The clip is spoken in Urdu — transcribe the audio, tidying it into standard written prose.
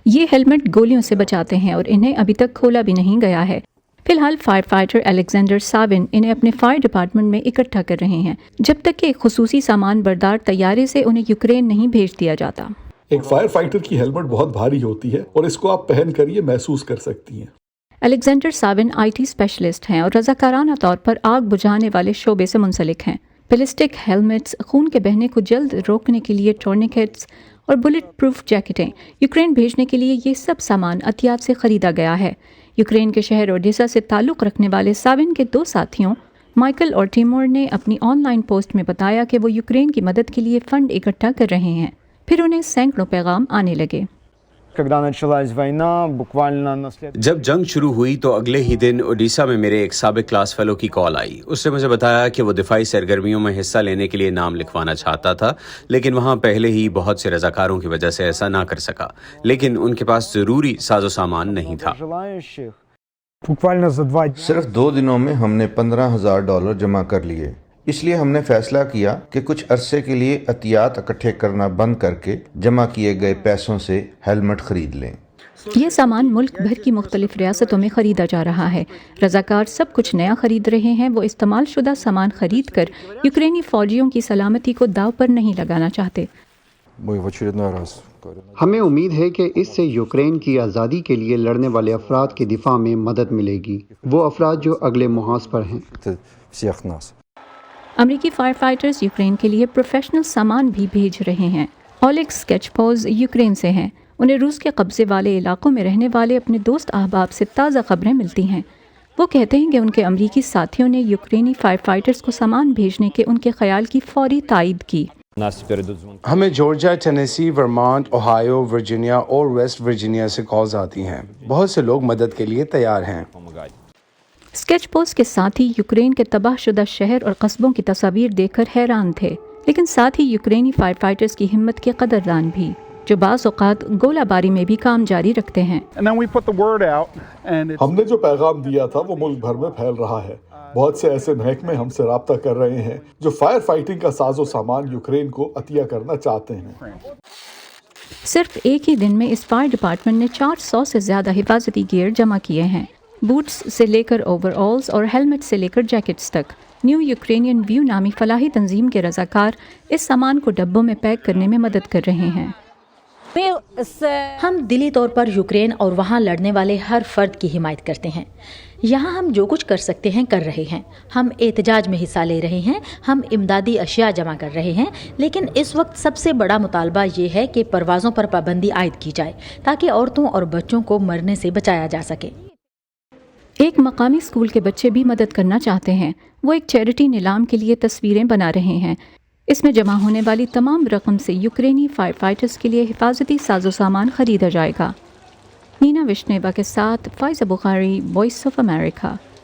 یہ ہیلمٹ گولیوں سے بچاتے ہیں اور انہیں ابھی تک کھولا بھی نہیں گیا ہے۔ فی الحال فائر فائٹر الیگزینڈر ساون انہیں اپنے فائر ڈپارٹمنٹ میں اکٹھا کر رہے ہیں جب تک کہ ایک خصوصی سامان بردار طیارے سے انہیں یوکرین نہیں بھیج دیا جاتا۔ ایک فائر فائٹر کی ہیلمٹ بہت بھاری ہوتی ہے اور اس کو آپ پہن کر یہ محسوس کر سکتی ہیں۔ Alexander Sawan I T specialist ہیں اور رضاکارانہ طور پر آگ بجھانے والے شعبے سے منسلک ہیں۔ بیلسٹک ہیلمٹس، خون کے بہنے کو جلد روکنے کے لیے ٹورنیکٹس اور بلٹ پروف جیکٹیں یوکرین بھیجنے کے لیے یہ سب سامان عطیات سے خریدا گیا ہے۔ یوکرین کے شہر اوڈیسا سے تعلق رکھنے والے ساون کے 2 ساتھیوں مائیکل اور ٹیمور نے اپنی آن لائن پوسٹ میں بتایا کہ وہ یوکرین کی مدد کے لیے فنڈ اکٹھا کر رہے ہیں، پھر انہیں سینکڑوں پیغام آنے لگے۔ جب جنگ شروع ہوئی تو اگلے ہی دن اوڈیشہ میں میرے ایک سابق کلاس فیلو کی کال آئی۔ اس نے مجھے بتایا کہ وہ دفاعی سرگرمیوں میں حصہ لینے کے لیے نام لکھوانا چاہتا تھا، لیکن وہاں پہلے ہی بہت سے رضاکاروں کی وجہ سے ایسا نہ کر سکا، لیکن ان کے پاس ضروری ساز و سامان نہیں تھا۔ صرف 2 دنوں میں ہم نے $15,000 جمع کر لیے، اس لیے ہم نے فیصلہ کیا کہ کچھ عرصے کے لیے عطیات اکٹھے کرنا بند کر کے جمع کیے گئے پیسوں سے ہیلمٹ خرید لیں۔ یہ سامان ملک بھر کی مختلف ریاستوں میں خریدا جا رہا ہے۔ رضاکار سب کچھ نیا خرید رہے ہیں، وہ استعمال شدہ سامان خرید کر یوکرینی فوجیوں کی سلامتی کو داؤ پر نہیں لگانا چاہتے۔ ہمیں امید ہے کہ اس سے یوکرین کی آزادی کے لیے لڑنے والے افراد کے دفاع میں مدد ملے گی، وہ افراد جو اگلے محاذ پر ہیں۔ امریکی فائر فائٹرز یوکرین کے لیے پروفیشنل سامان بھی بھیج رہے ہیں۔ اولیکس اسکیچپوز یوکرین سے ہیں۔ انہیں روس کے قبضے والے علاقوں میں رہنے والے اپنے دوست احباب سے تازہ خبریں ملتی ہیں۔ وہ کہتے ہیں کہ ان کے امریکی ساتھیوں نے یوکرینی فائر فائٹرز کو سامان بھیجنے کے ان کے خیال کی فوری تائید کی۔ ہمیں جارجیا، ٹینیسی، ورمانٹ، اوہایو، ورجینیا اور ویسٹ ورجینیا سے کالز آتی ہیں۔ بہت سے لوگ مدد کے لیے تیار ہیں۔ اسکیچ پوسٹ کے ساتھی یوکرین کے تباہ شدہ شہر اور قصبوں کی تصاویر دیکھ کر حیران تھے، لیکن ساتھ ہی یوکرینی فائر فائٹرز کی ہمت کے قدردان بھی، جو بعض اوقات گولہ باری میں بھی کام جاری رکھتے ہیں۔ ہم نے جو پیغام دیا تھا وہ ملک بھر میں پھیل رہا ہے۔ بہت سے ایسے محکمے ہم سے رابطہ کر رہے ہیں جو فائر فائٹنگ کا ساز و سامان یوکرین کو عطیہ کرنا چاہتے ہیں۔ صرف ایک ہی دن میں اس فائر ڈپارٹمنٹ نے 400 سے زیادہ حفاظتی گیئر جمع کیے ہیں، بوٹس سے لے کر اوور آلز اور ہیلمٹ سے لے کر جیکٹس تک۔ نیو یوکرینین ویو نامی فلاحی تنظیم کے رضاکار اس سامان کو ڈبوں میں پیک کرنے میں مدد کر رہے ہیں۔ ہم دلی طور پر یوکرین اور وہاں لڑنے والے ہر فرد کی حمایت کرتے ہیں۔ یہاں ہم جو کچھ کر سکتے ہیں کر رہے ہیں۔ ہم احتجاج میں حصہ لے رہے ہیں، ہم امدادی اشیاء جمع کر رہے ہیں، لیکن اس وقت سب سے بڑا مطالبہ یہ ہے کہ پروازوں پر پابندی عائد کی جائے تاکہ عورتوں اور بچوں کو مرنے سے بچایا جا سکے۔ ایک مقامی اسکول کے بچے بھی مدد کرنا چاہتے ہیں۔ وہ ایک چیریٹی نیلام کے لیے تصویریں بنا رہے ہیں۔ اس میں جمع ہونے والی تمام رقم سے یوکرینی فائر فائٹرز کے لیے حفاظتی ساز و سامان خریدا جائے گا۔ نینا وشنیوا کے ساتھ فائزہ بخاری، وائس آف امریکہ۔